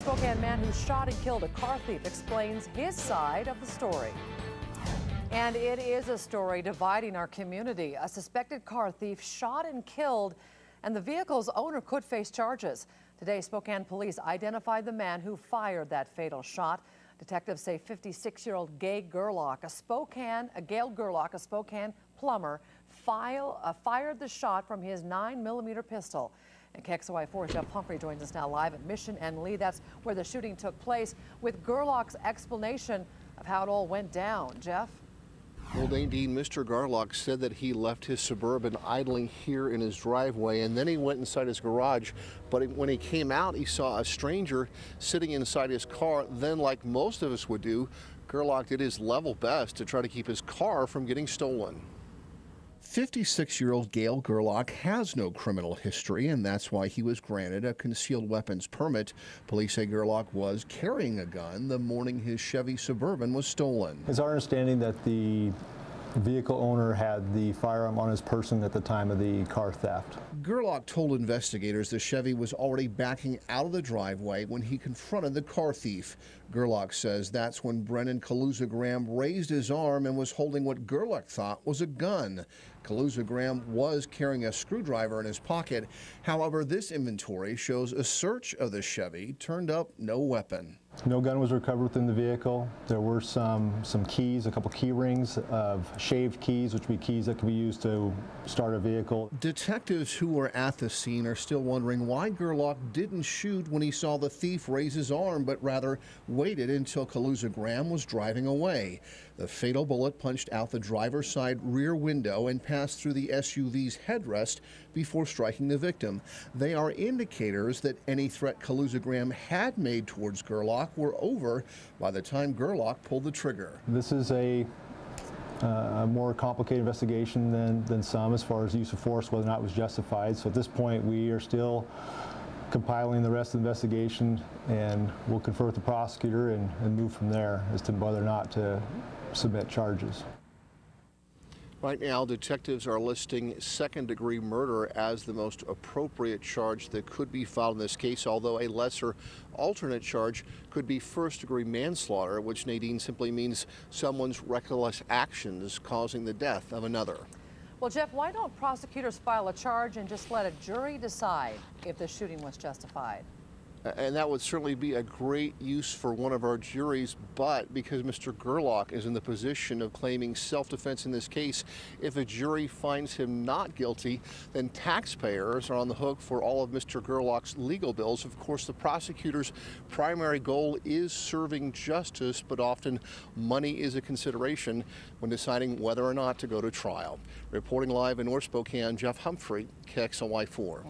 Spokane man who shot and killed a car thief explains his side of the story. And it is a story dividing our community. A suspected car thief shot and killed, and the vehicle's owner could face charges. Today, Spokane police identified the man who fired that fatal shot. Detectives say 56-year-old Gail Gerlach, a Spokane plumber, fired the shot from his 9mm pistol. And KXLY4's Jeff Humphrey joins us now live at Mission and Lee. That's where the shooting took place, with Gerlach's explanation of how it all went down. Jeff? Well, Nadine, Mr. Gerlach said that he left his Suburban idling here in his driveway, and then he went inside his garage. But when he came out, he saw a stranger sitting inside his car. Then, like most of us would do, Gerlach did his level best to try to keep his car from getting stolen. 56-year-old Gail Gerlach has no criminal history, and that's why he was granted a concealed weapons permit. Police say Gerlach was carrying a gun the morning his Chevy Suburban was stolen. It's our understanding that the vehicle owner had the firearm on his person at the time of the car theft. Gerlach told investigators the Chevy was already backing out of the driveway when he confronted the car thief. Gerlach says that's when Brennan Kaluza-Graham raised his arm and was holding what Gerlach thought was a gun. Kaluza-Graham was carrying a screwdriver in his pocket. However, this inventory shows a search of the Chevy turned up no weapon. No gun was recovered within the vehicle. There were some keys, a couple key rings of shaved keys, which would be keys that could be used to start a vehicle. Detectives who were at the scene are still wondering why Gerlach didn't shoot when he saw the thief raise his arm, but rather waited until Kaluza-Graham was driving away. The fatal bullet punched out the driver's side rear window and passed through the SUV's headrest before striking the victim. They are indicators that any threat Kaluza-Graham had made towards Gerlach were over by the time Gerlach pulled the trigger. This is a more complicated investigation than some as far as use of force, whether or not it was justified. So at this point, we are still compiling the rest of the investigation, and we'll confer with the prosecutor and move from there as to whether or not to submit charges. Right now, detectives are listing second-degree murder as the most appropriate charge that could be filed in this case, although a lesser alternate charge could be first-degree manslaughter, which, Nadine, simply means someone's reckless actions causing the death of another. Well, Jeff, why don't prosecutors file a charge and just let a jury decide if the shooting was justified? And that would certainly be a great use for one of our juries, but because Mr. Gerlach is in the position of claiming self-defense in this case, if a jury finds him not guilty, then taxpayers are on the hook for all of Mr. Gerlach's legal bills. Of course, the prosecutor's primary goal is serving justice, but often money is a consideration when deciding whether or not to go to trial. Reporting live in North Spokane, Jeff Humphrey, KXLY4.